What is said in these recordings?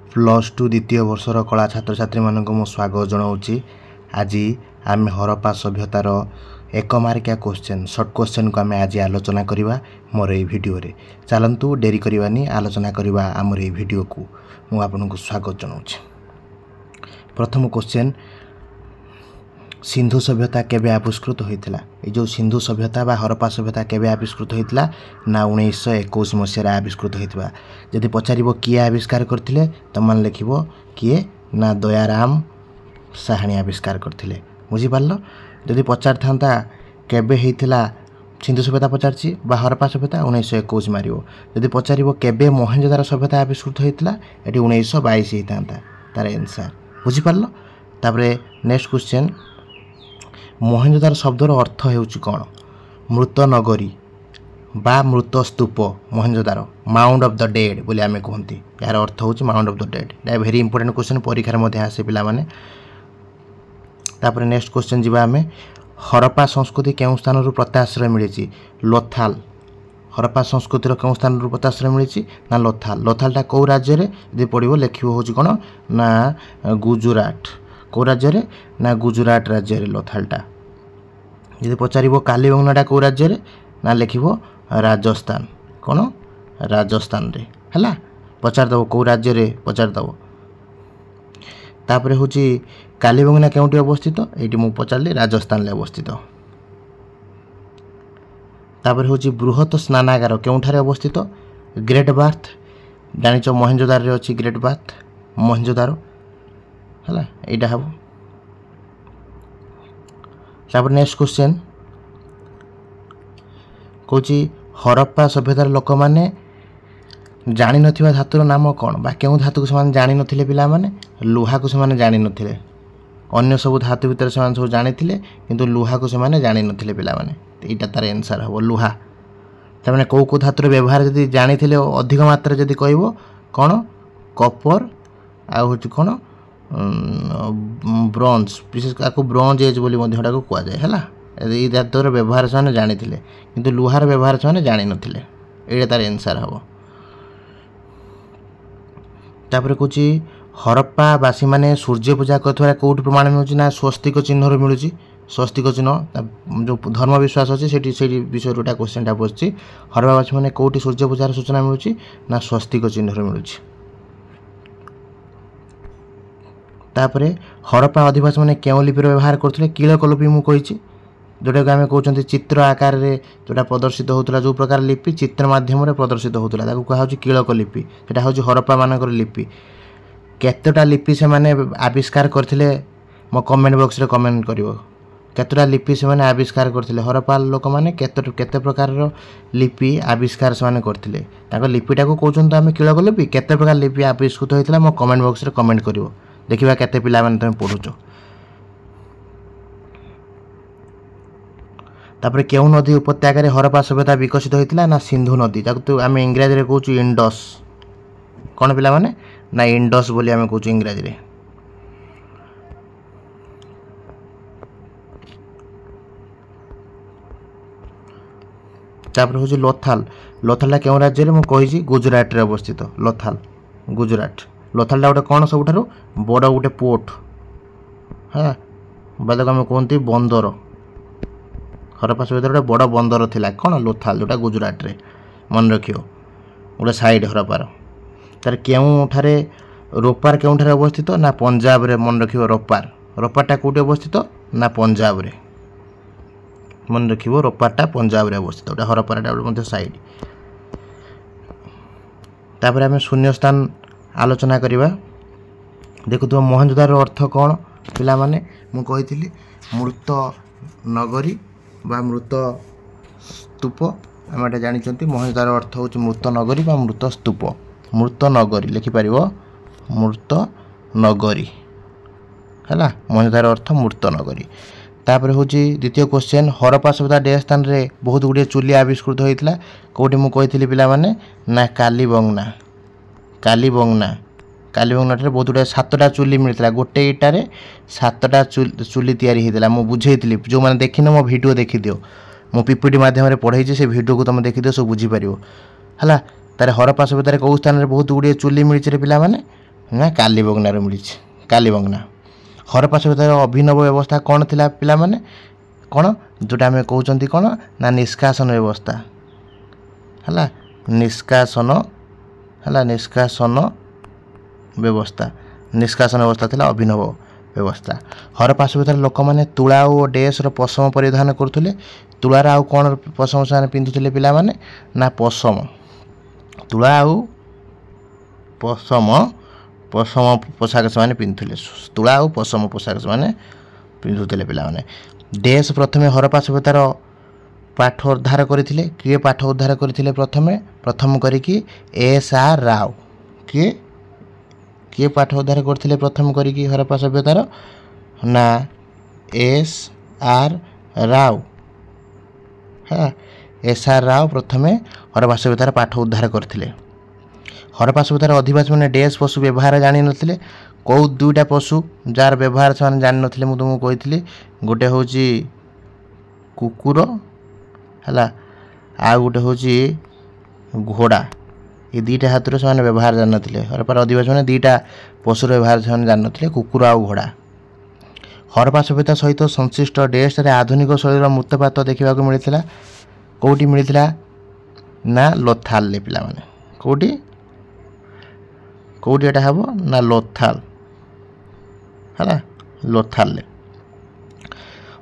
Plus two द्वितीय वर्षर कला छात्र छात्री मानक मु स्वागत जनाऊँगी। आज आम हरप्पा सभ्यतार एक मार्किया क्वेश्चन सर्ट क्वेश्चन को आम आज आलोचना करवा मोर ये वीडियो रे। चलतु डेरी करवानी आलोचना करवा आमर ये वीडियो को मु आपन को स्वागत जनाऊँगी। प्रथम क्वेश्चन, सिंधु सभ्यता केबे आविष्कृत होइतिला? ए जो सिंधु सभ्यता बा हरप्पा सभ्यता केबे आविष्कृत होइतिला ना 1921 मसीह आविष्कृत होइतिबा। जदि पचारिबो किए आविष्कार करथिले त मान लिखिबो किए ना दयाराम साहानी आविष्कार करथिले। बुझी पारलो? जदि पचार थांता केबे हेइतिला सिंधु सभ्यता पचारछि बा हरप्पा सभ्यता 1921 मारिबो। जदि पचारिबो केबे मोहनजोदारो सभ्यता आविष्कृत होइतिला एटी 1922 हेइतांता तार आंसर। बुझी पारलो? तापरे नेक्स्ट क्वेश्चन, मोहनजोदारो शब्दर अर्थ हेउछि कोन? मृत नगरी बा मृत स्तूप। Mohenjodaro mount of the dead बोली आमे कहंती, यार अर्थ होछि mount of the dead. That very important question, परीक्षा रे मध्ये आसे पिला माने। तापर नेक्स्ट क्वेश्चन जिबा आमे, हरप्पा संस्कृति केउ स्थान रु प्रत्याश्रय मिलिछि? लोथाल। हरप्पा संस्कृतिर केउ स्थान रु प्रत्याश्रय मिलिछि ना लोथाल। लोथालटा को राज्य रे जे पडिबो लेखिबो होछि कोन ना गुजरात। को राज्य रे ना गुजरात राज्य रे लोथालटा। यदि पचारिबो कालीबंगनाटा को राज्य रे ना लेखिबो राजस्थान। कोन राजस्थान रे हला पचार दबो को राज्य रे पचार दबो। तापरे होची कालीबंगना केउटी अवस्थित? एटी मु पचारली राजस्थान ले अवस्थित। तापरे होची बृहत स्नानागार केउठारे अवस्थित? Great bath. जानिचो मोहनजोदारो रे अछि ग्रेट बाथ मोहनजोदारो हला एटा हबो। तापर नेक्स्ट क्वेश्चन कोची हरप्पा सभ्यतार लोक माने जानि नथिबा धातुर नाम कोन बा केउ धातु को समान जानि नथिले पिला माने? लुहा को समान जानि नथिले। अन्य सब धातु भीतर समान सब जानिथिले किंतु लुहा को समान जानि नथिले पिला माने। एटा तार आंसर हबो लुहा। त माने को धातुर व्यवहार जदी जानिथिले अधिक मात्रा जदी कहबो कोन कॉपर आ होची कोन ब्रोंज, विशेष को ब्रोंज एज बोली मध्ये हडा को कुआ जाय हला। ए धातुर व्यवहार सने जानिथिले किंतु लुहार व्यवहार सने जानि नथिले। एटा तार आंसर हबो। तापर कुची हरप्पा वासी माने सूर्य पूजा करथवा कोउठ प्रमाण मिलुची ना स्वस्तिक चिन्ह रो मिलुची? स्वस्तिक चिन्ह जो धर्म विश्वास अछि सेठी विषय रोटा क्वेश्चनटा पछी। हरप्पा वासी माने कोउठी सूर्य पूजार सूचना मिलुची ना स्वस्तिक चिन्ह रो मिलुची। तापरे हरप्पा आदिवासी माने केउ लिपि रो व्यवहार करथले? कीलक लिपि मु कहिची, जोटा को आमे कहउचंती चित्र आकार रे जोटा प्रदर्शित होतला, जो प्रकार लिपि चित्र माध्यम रे प्रदर्शित होतला ताको कहा होची कीलक लिपि। सेटा होची हरप्पा मानकर लिपि। केतटा लिपि से माने आविष्कार करथिले मो कमेंट बॉक्स रे कमेंट करिवो। केतटा लिपि से माने आविष्कार करथिले? हरप्पा लोक माने केते प्रकार रो लिपि आविष्कार से माने करथिले? ताको लिपिटा को कहउचंत आमे कीलक लिपि। केते प्रकार लिपि आविष्कृत होइतला मो कमेंट बॉक्स रे कमेंट करिवो। देखिबा केते पिला माने तमे पढुचो। तापर केउ नदी उपत्यका रे हरप्पा सभ्यता विकसित होइतला ना सिंधु नदी? ताको तो आमे इंग्रजी रे कहउचु इंडस। कोन पिला माने ना इंडस बोली आमे कहउचु इंग्रजी रे। तापर होची लोथाल। लोथालटा केउ राज्य रे मु कहिची गुजरात रे अवस्थित। लोथाल गुजरात। लोथालटा गोटे कोन सबठारु बड़ गोटे पोर्ट हां बादक आमे कोनती बंदर। हरप्पा सभ्यता गोटे बड़ बंदर थिला कोन लोथाल, जोटा गुजरात रे। मन रखियो गोटे साइड हरप्पार। तार केउठारे रोपार केउठारे अवस्थित ना पंजाब रे। मन रखियो रोपार। रोपारटा कोटे अवस्थित ना पंजाब रे। मन रखियो रोपारटा पंजाब रे अवस्थित। ओटा हरप्पारटा मध्ये साइड। तापर आमे शून्य स्थान आलोचना करिबा। देखु तो मोहनजोदारो अर्थ कोन पिला माने? मु कहिथिली मृत नगरी बा मृत स्तूप। आमे जानिचंती मोहनजोदारो अर्थ होची मृत नगरी बा मृत स्तूप। मृत नगरी लिखि परिबो मृत नगरी हला। मोहनजोदारो अर्थ मृत नगरी। तापर होची द्वितीय क्वेश्चन, हरप्पा सभ्यता डे स्थान रे बहुत गुडी चुली आविष्कृत होइतला? कोठी मु कहिथिली पिला माने ना कालीबंगना। कालीबंगना। कालीबंगना रे बहुत गुडी 7टा चुली मिलतला। गोटे इटा रे 7टा चुली तयारी हेतला। मु बुझेइतली, जो माने देखिनो मो वीडियो देखि दियो। मो पीपीटी माध्यम रे पढाइछि, से वीडियो को तुम देखि दियो सब बुझी परिबो हला। तारे हरप्पा सभ्यता रे को स्थान रे बहुत गुडी चुली मिलछि रे पिला माने ना कालीबंगनारू मिली कालीबंगना। हरप्पा सभ्यतार अभिनव व्यवस्था कौन थिला पिला माने कौन जोटा आम कहते कौन ना निष्कासन व्यवस्था है निष्कासन है निष्कासन व्यवस्था थिला अभिनव व्यवस्था। हरप्पा सभ्यतार लोक मैंने तुला और डेसर पशम परिधान करुले। तुलार आउ कौन पशम से पिंधुले पिला माने ना पशम तुला आउ पशम पशम पोशाक से पिंधुले तुला आउ पशम पोशाक से पिंधुले पिला डेस प्रथम हरप्पा सभ्यतार पाठ उद्धार करथिले। किए पाठ उद्धार करथिले प्रथम करिकी एस.आर. राव किए पाठ उद्धार करथिले प्रथम करिकी हरप्पा सभ्यतार ना एस.आर. राव हाँ एस.आर. राव प्रथम हरप्पा सभ्यतार पाठ उद्धार करथिले। हरप्पा सभ्यतार अधिवासी मैंने डेस पशु व्यवहार जानी नथिले। कौ दुईटा पशु जार व्यवहार से जानी नथिले मु तुमको कही गोटे हूँ कुकुर है आ गोटे हूँ घोड़ा ये दुईटा हाथ से व्यवहार जान नथिले। हरप्पार अधिवासी मैंने दुईटा पशुर व्यवहार से जान नथिले कुकुर आ घोड़ा। हरप्पा सभ्यता सहित संश्लिष्ट डेस आधुनिक शैलीर मूर्तपात देखा मिलता कौटी मिलता ना लोथाल पिला माने कौटी कौटी एटा हम ना लोथाल है लोथाल।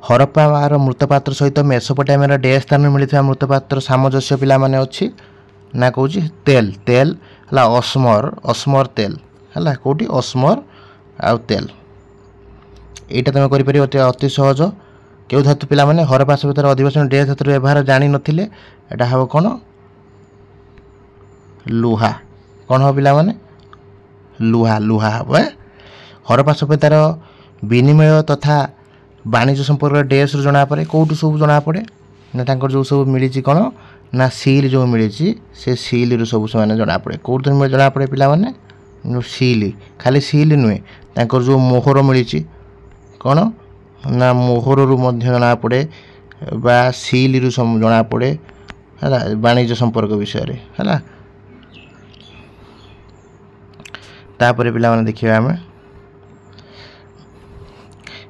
हरप्पार मूर्तपात्र सहित मेसोपोटामियार डेस स्थान मिलता मूर्तपात्र सामंजस्य पिला माने अच्छी ना कौन तेल तेल है अस्मर अस्मर तेल है कौटी अस्मर आउ तेल यहाँ तुम कर अति सहज क्यों धातु पिला माने हरप्पा सभ्यतार अधिवासी डेस धातु व्यवहार जानी नथिले एटा हम कौन लुहा कौन हम पिला माने लुहा लुहा हम। हरप्पा सभ्यतार विनिमय तथा वाणिज्य संपर्क डेस जना पड़े कौटू सब जना पड़े ना जो सब मिली कौन ना सील जो मिली से सील रू सब से जना पड़े कौट जना पड़े पिला माने सील खाली सील नुहे तांकर जो मोहर मिली कौन ना मोहर रू जना पड़े बा सील रू जना पड़े है वाणिज्य संपर्क विषय है। तापर पिला माने देखिए आम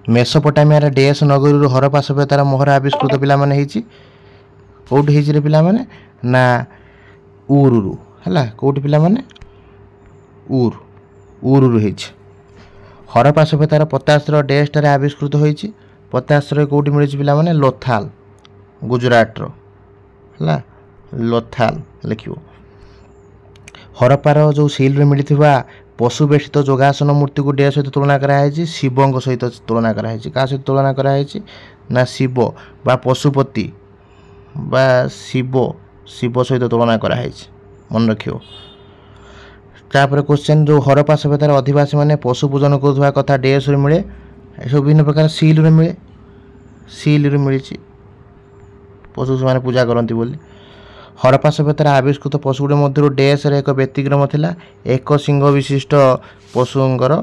मेसोपोटामियार डेस नगरी हरप्पा सभ्यतार मोहर आविष्कृत पिला माने हेची कौट हेची पिला माने ना ऊरुरु है कौट पिला माने ऊरुरु हेची। हरप्पा सभ्यतार पतास्त्र डेसटार आविष्कृत होईची पतास्त्र कौटी मिली पिला माने लोथाल गुजरात है लोथाल लिखियो। हरप्पार जो सील मिलता पशु बेष्टित जोगासन मूर्ति को डेस सहित तुलना कराई शिव सहित तुलना कराई क्या सहित तुलना कराई ना शिव बा पशुपति बा शिव शिव सहित तुलना कराई मन रखियो। तापर क्वेश्चन जो हरप्पा सभ्यतार अधिवासी मैंने पशु पूजन करुवा कथा डेस मिले सब विभिन्न प्रकार सील मिले सील मिली पशु से पूजा करती बोली। हरप्पा सभ्यतार आविष्कृत पशुगुड़ी मध्य डेस एक व्यतिक्रम थिला एक सिंह विशिष्ट पशुंकर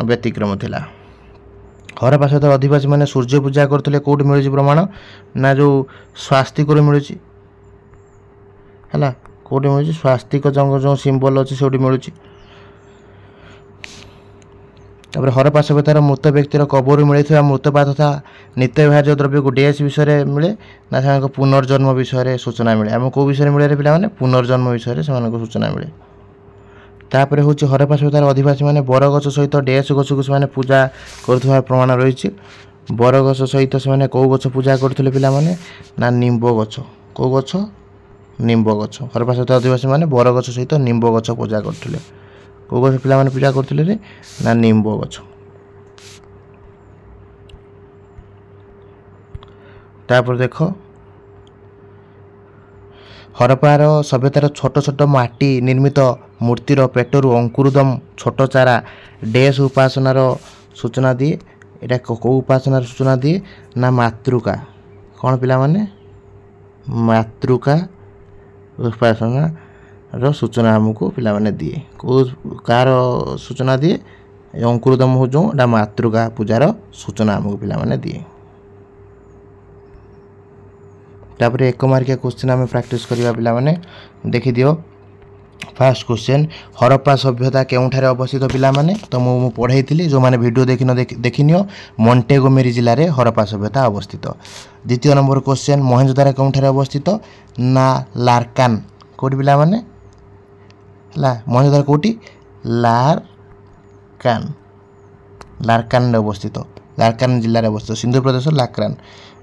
व्यतिक्रम थिला। हरप्पा सभ्यतार अधिवासी मैंने सूर्य पूजा करते कौट मिलूँ प्रमाण ना जो स्वास्तिक मिलूँ है कौट मिलूँ स्वास्तिक जो सिंबल अच्छी से मिलूँ। तापर हरप्पा सभ्यतार मृत व्यक्तिर कबर मिलता मृतपात तथा नित्य व्यवहार्य द्रव्य को डेस विषय मिले ना से पुनर्जन्म विषय सूचना मिले आम कौ विषय मिले पे पुनर्जन्म विषय से सूचना मिले। तापर हूँ हरप्पा सभ्यतार अधिवासी मैंने बरगछ सहित डेस गछ को से पूजा कर प्रमाण रही बरगछ सहित से कौ गछ पूजा करते पे ना निम्ब गछ कौ गछ निम्ब गछ हरप्पा सभ्यतार अधिवासी मैंने बरगछ सहित निम्ब गछ पूजा करते कौ गछ पे पूजा करते ना निम्ब गछ। तापर देख हरप्पार सभ्यतार छोट छोट माटी निर्मित मूर्तिर पेटरू अंकुरदम छोट चारा डेस उपासनार सूचना दिए एटा कौ उपासनार सूचना दिए ना मातृका कौन पिला माने मातृका उपासना रो सूचना आमको पिला माने दिए कौ कार सूचना दिए अंकुरदम हो जो मातृका पूजार सूचना आमको पिला माने दिए। तापर एक मार्किया क्वेश्चन आम प्रैक्टिस करवा पिला माने देखि दियो फास्ट क्वेश्चन हरप्पा सभ्यता केउठारे अवस्थित पिला माने तो मु पढ़ाई जो माने वीडियो देखिनियो मॉन्टेगोमेरी जिले में हरप्पा सभ्यता अवस्थित। द्वितीय नंबर क्वेश्चन मोहेंजोदारो केउठारे अवस्थित ना लारकान कोटी पिला माने ला मोहेंजोदारो कोटी लारकान अवस्थित लारकान जिले में अवस्थित सिंधु प्रदेश लारकान।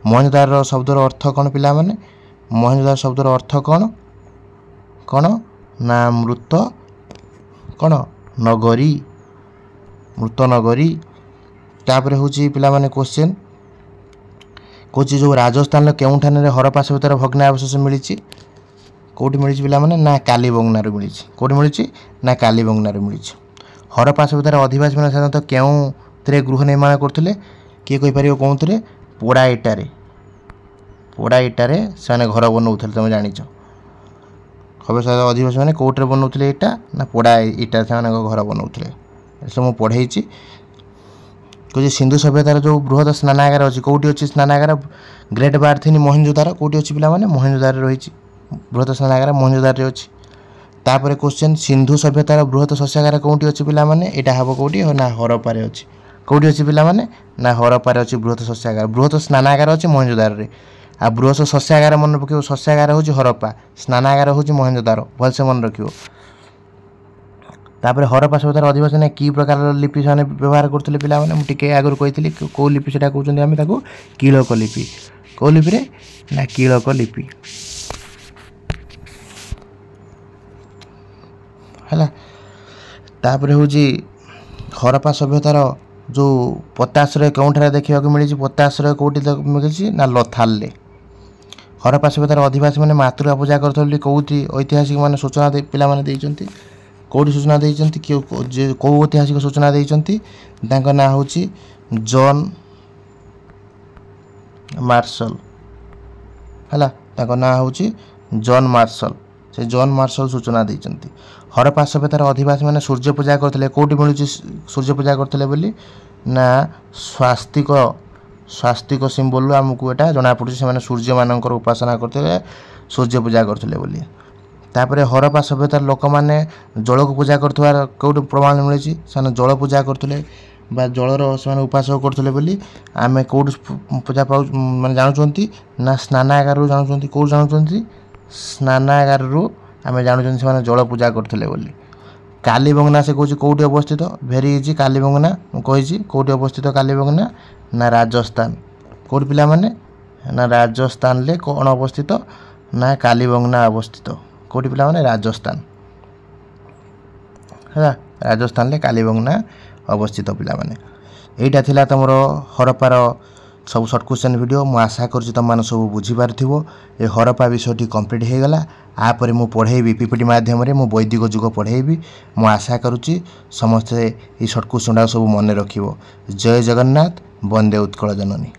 मोहेंजोदारो शब्दर अर्थ कौन पिला माने मोहेंजोदारो शब्दर अर्थ कौन कौन ना मृत कौन नगरी मृत नगरी। तापर हूँ पिला माने क्वेश्चन कौच जो राजस्थान केउठान हरप्पा सभ्यतार भग्नावशेष मिली कौटी मिली पिला माने ना कालीबंगनारू मिली कौटी मिली ना कालीबंगनारू मिली। हरप्पा सभ्यतार अधिवासी मैंने साधारणतः केउथरे गृह निर्माण करते किए कहीपर कौन पोड़ा इटारे से घर बनाऊे तुम जान अधिवासी मैंने कौटे बनाऊे इटा ना पोड़ा इटा से घर बनाऊे सब मुझे पढ़ाई कहे सिंधु सभ्यतार जो बृहत स्नानागार अच्छी कौटी अच्छी स्नानागार ग्रेट बार्थिनी मोहेंजोदारो कौटी अच्छी पिला माने मोहेंजोदारो रही बृहत स्नानागार मोहेंजोदारो अच्छी। तापर क्वेश्चन सिंधु सभ्यतार बृहत शस्यागार कौटी अच्छी पिला माने एटा हम कौटी ना हरप्पारे अच्छी कौटी अच्छी पिला माने ना हरप्पारे अच्छी बृहत शस्यागार बृहत स्नानागार अच्छी मोहेंजोदारो रे आ बृहत शस्यागार मन रखियो शस्यागार हूँ हरप्पा स्नानागार हूँ मोहेंजोदारो भलसे मन रखियो। तापर हरप्पा सभ्यतार अधिवासी ने कि प्रकार लिपि से व्यवहार करते पिला माने मुझे आगुरी कही कौ लिपि से कहते आम कीलक लिपि कौ लिपि ना कीलक लिपि है। तापर हूँ हरप्पा सभ्यतार जो पताश्रय केउठारे देखा मिली पताश्रय कौटी मिली ना लथाल। हरप्पा सभ्यतार अधिवासी मैंने मातृका पूजा करते कौटी ऐतिहासिक मान सूचना पिला माने देइचंती कौटी सूचना देइचंती कौ ऐतिहासिक सूचना देइचंती ना हूँ जॉन मार्शल है ना हूँ जॉन मार्शल से जॉन मार्शल सूचना देइचंती। हरप्पा सभ्यतार अधिवासी मैंने सूर्य पूजा करते कौटी मिलूँ सूर्य पूजा करते बोली ना स्वास्तिक सिंबल आमको यहाँ जना पड़ी से सूर्य मान उपासना करते सूर्य पूजा करते बोली। तापर हरप्पा सभ्यतार लोक मैंने जल को पूजा कर कौट प्रमाण मिली से जल पूजा करते जलर से उपासक करते बोली आम कौट पूजा पाऊ मैंने जानुँच ना स्नानागार जानुँच कौट जानुँच स्नानागार आम जानुँ से जल पूजा करते बोली। कालीबंगना से कौच कौटी अवस्थित भेरी इजी कालीबंगना कही कौटी अवस्थित कालीबंगना ना राजस्थान कौट पिला माने ना राजस्थान ले कौन अवस्थित ना कालीबंगना अवस्थित कौटी पिला माने राजस्थान है राजस्थान ले कालीबंगना अवस्थित पिला माने। एटा थिला तमरो हरप्पार सब सर्ट क्वेश्चन वीडियो मु आशा कर तुम मैंने सब बुझीपार ए हरप्पा विषयटी कंप्लीट हो गला आपर मु पढ़ेबी पीपीटी माध्यम मु वैदिक जुग पढ़ेबी मु आशा करुच्ची समस्ते ये सर्ट क्वेश्चन सब मन रखिबो। जय जगन्नाथ वंदे उत्कल जननी।